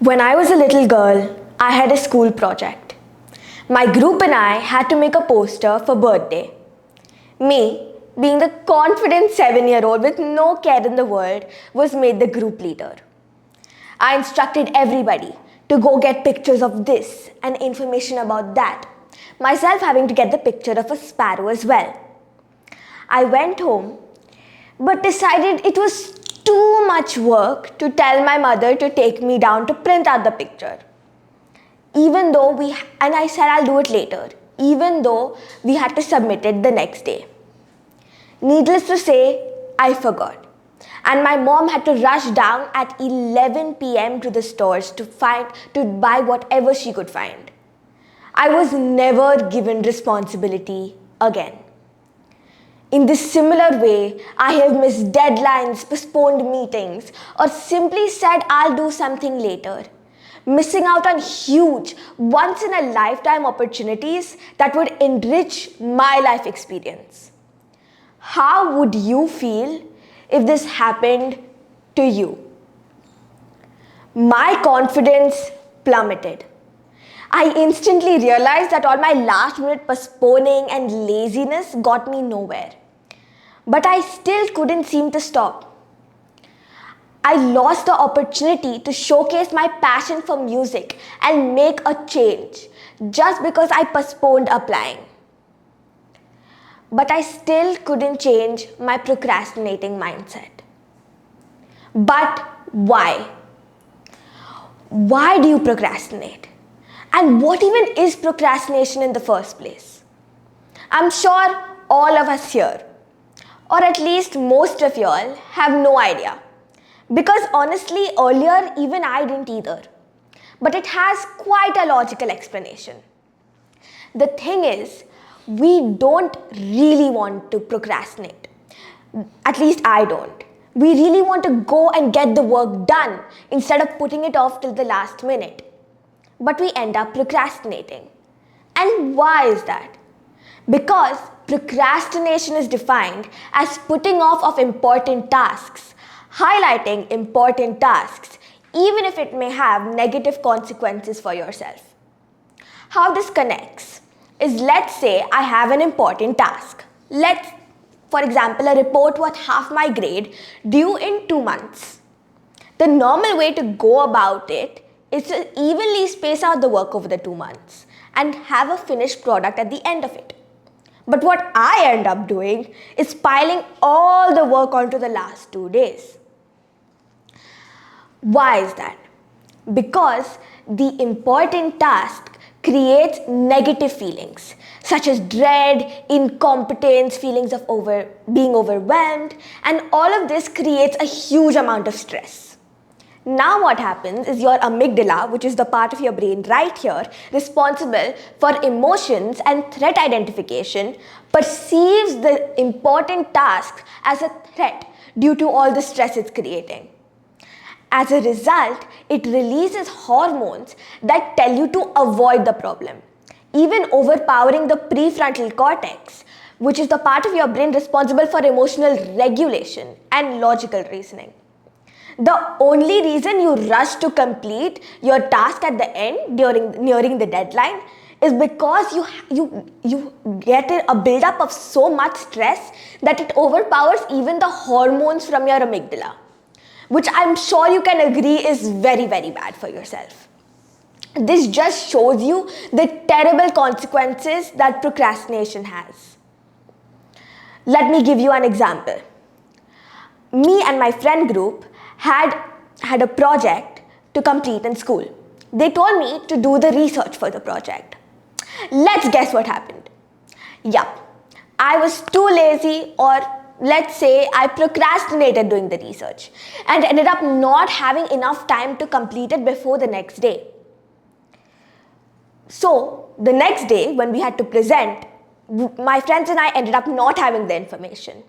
When I was a little girl, I had a school project. My group and I had to make a poster for birthday. Me, being the confident 7-year-old with no care in the world, was made the group leader. I instructed everybody to go get pictures of this and information about that, myself having to get the picture of a sparrow as well. I went home but decided it was too much work to tell my mother to take me down to print out the picture. And I said I'll do it later, even though we had to submit it the next day. Needless to say, I forgot. And my mom had to rush down at 11 p.m. to the stores to buy whatever she could find. I was never given responsibility again. In this similar way, I have missed deadlines, postponed meetings, or simply said I'll do something later, missing out on huge, once-in-a-lifetime opportunities that would enrich my life experience. How would you feel if this happened to you? My confidence plummeted. I instantly realized that all my last-minute postponing and laziness got me nowhere. But I still couldn't seem to stop. I lost the opportunity to showcase my passion for music and make a change just because I postponed applying. But I still couldn't change my procrastinating mindset. But why? Why do you procrastinate? And what even is procrastination in the first place? I'm sure all of us here, or at least most of y'all, have no idea. Because honestly, earlier even I didn't either. But it has quite a logical explanation. The thing is, we don't really want to procrastinate. At least I don't. We really want to go and get the work done instead of putting it off till the last minute. But we end up procrastinating. And why is that? Because procrastination is defined as putting off of important tasks, highlighting important tasks, even if it may have negative consequences for yourself. How this connects is, let's say I have an important task. For example, a report worth half my grade due in 2 months. The normal way to go about it is to evenly space out the work over the 2 months and have a finished product at the end of it. But what I end up doing is piling all the work onto the last 2 days. Why is that? Because the important task creates negative feelings such as dread, incompetence, feelings of being overwhelmed, and all of this creates a huge amount of stress. Now what happens is your amygdala, which is the part of your brain right here responsible for emotions and threat identification, perceives the important task as a threat due to all the stress it's creating. As a result, it releases hormones that tell you to avoid the problem, even overpowering the prefrontal cortex, which is the part of your brain responsible for emotional regulation and logical reasoning. The only reason you rush to complete your task at the end nearing the deadline is because you get a buildup of so much stress that it overpowers even the hormones from your amygdala, which I'm sure you can agree is very, very bad for yourself. This just shows you the terrible consequences that procrastination has. Let me give you an example. Me and my friend group had a project to complete in school. They told me to do the research for the project. Let's guess what happened. Yup, I was too lazy, or let's say I procrastinated doing the research and ended up not having enough time to complete it before the next day. So the next day when we had to present, my friends and I ended up not having the information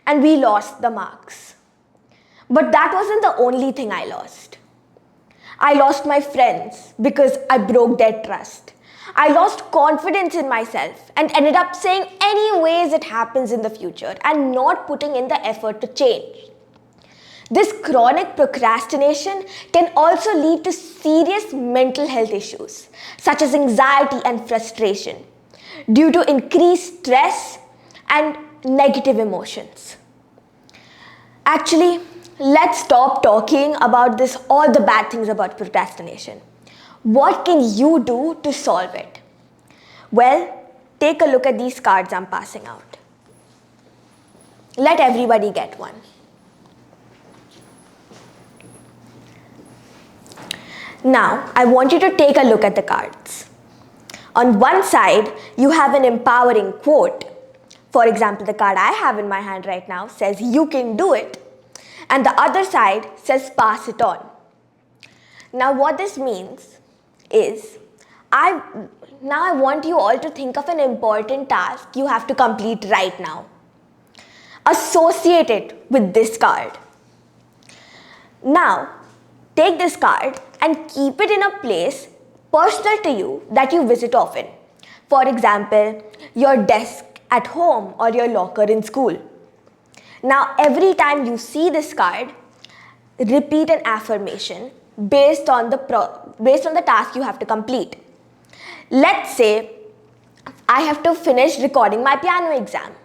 and we lost the marks. But that wasn't the only thing I lost. I lost my friends because I broke their trust. I lost confidence in myself and ended up saying anyways it happens in the future and not putting in the effort to change. This chronic procrastination can also lead to serious mental health issues such as anxiety and frustration due to increased stress and negative emotions. Actually, let's stop talking about all the bad things about procrastination. What can you do to solve it? Well, take a look at these cards I'm passing out. Let everybody get one. Now, I want you to take a look at the cards. On one side, you have an empowering quote. For example, the card I have in my hand right now says, "You can do it." And the other side says, "Pass it on." Now, what this means is, I want you all to think of an important task you have to complete right now. Associate it with this card. Now, take this card and keep it in a place personal to you that you visit often. For example, your desk at home or your locker in school. Now, every time you see this card, repeat an affirmation based on the task you have to complete. Let's say I have to finish recording my piano exam.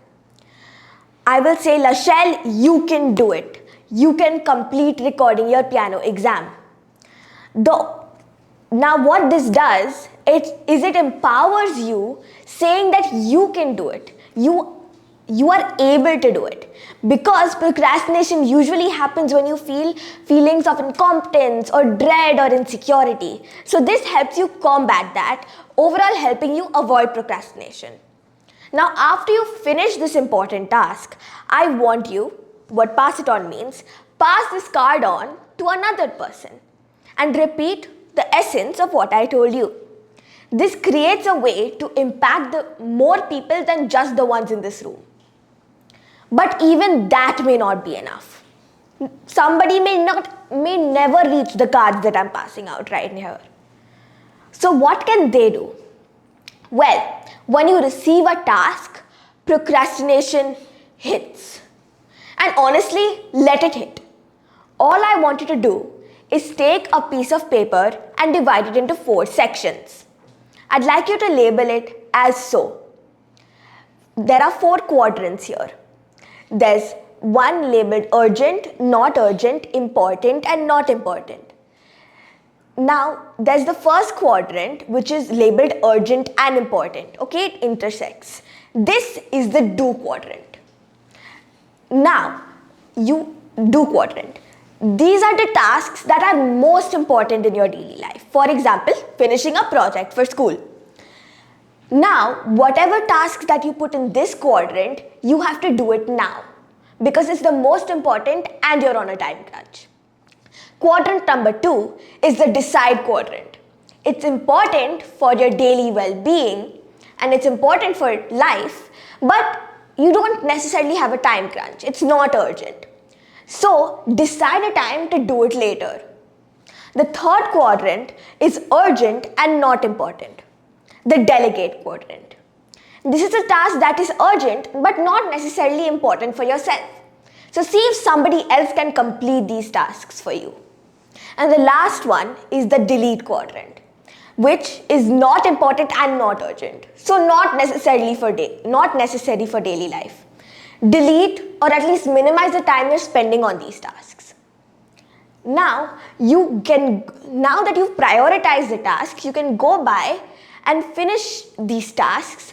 I will say, "Lachelle, you can do it. You can complete recording your piano exam." Now what this does is it empowers you, saying that you can do it. You are able to do it. Because procrastination usually happens when you feel feelings of incompetence or dread or insecurity. So this helps you combat that, overall helping you avoid procrastination. Now, after you finish this important task, I want you, what pass it on means, pass this card on to another person and repeat the essence of what I told you. This creates a way to impact more people than just the ones in this room. But even that may not be enough. Somebody may never reach the cards that I'm passing out right here. So what can they do? Well, when you receive a task, procrastination hits. And honestly, let it hit. All I want you to do is take a piece of paper and divide it into 4 sections. I'd like you to label it as so. There are 4 quadrants here. There's one labeled urgent, not urgent, important, and not important. Now, there's the first quadrant, which is labeled urgent and important. Okay, it intersects. This is the do quadrant. Now, you do quadrant. These are the tasks that are most important in your daily life. For example, finishing a project for school. Now, whatever tasks that you put in this quadrant, you have to do it now because it's the most important and you're on a time crunch. Quadrant number 2 is the decide quadrant. It's important for your daily well-being and it's important for life, but you don't necessarily have a time crunch. It's not urgent. So decide a time to do it later. The third quadrant is urgent and not important. The delegate quadrant. This is a task that is urgent but not necessarily important for yourself. So see if somebody else can complete these tasks for you. And the last one is the delete quadrant, which is not important and not urgent. So not necessary for daily life. Delete or at least minimize the time you're spending on these tasks. Now that you've prioritized the tasks, you can go by and finish these tasks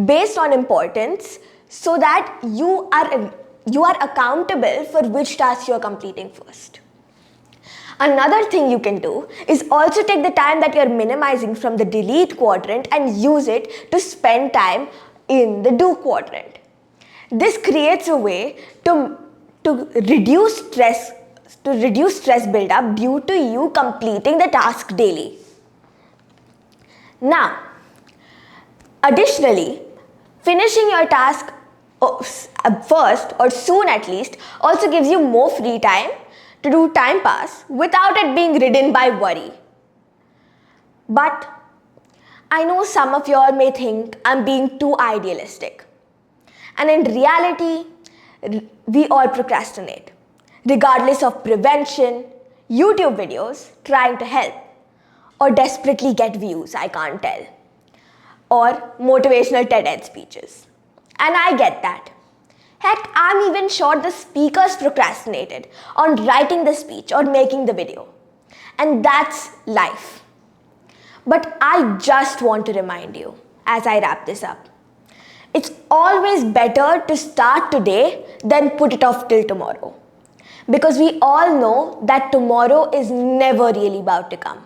based on importance so that you are accountable for which task you're completing first. Another thing you can do is also take the time that you're minimizing from the delete quadrant and use it to spend time in the do quadrant. This creates a way to reduce stress buildup due to you completing the task daily. Now, additionally, finishing your task first or soon at least also gives you more free time to do time pass without it being ridden by worry. But I know some of y'all may think I'm being too idealistic. And in reality, we all procrastinate. regardless of prevention, YouTube videos trying to help, or desperately get views, I can't tell, or motivational TED speeches. And I get that. Heck, I'm even sure the speakers procrastinated on writing the speech or making the video. And that's life. But I just want to remind you, as I wrap this up, it's always better to start today than put it off till tomorrow. Because we all know that tomorrow is never really about to come.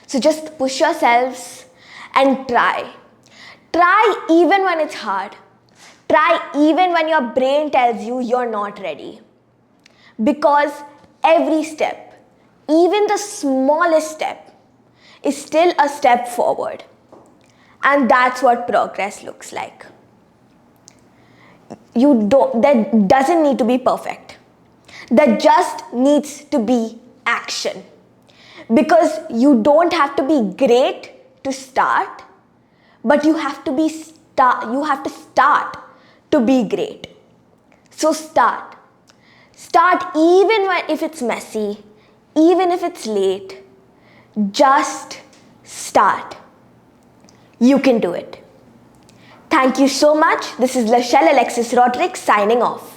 So just push yourselves and try. Try even when it's hard. Try even when your brain tells you you're not ready. Because every step, even the smallest step, is still a step forward. And that's what progress looks like. That doesn't need to be perfect. There just needs to be action. Because you don't have to be great to start, but you have to start to be great. So start. Start even if it's messy, even if it's late. Just start. You can do it. Thank you so much. This is Lachelle Alexis Roderick signing off.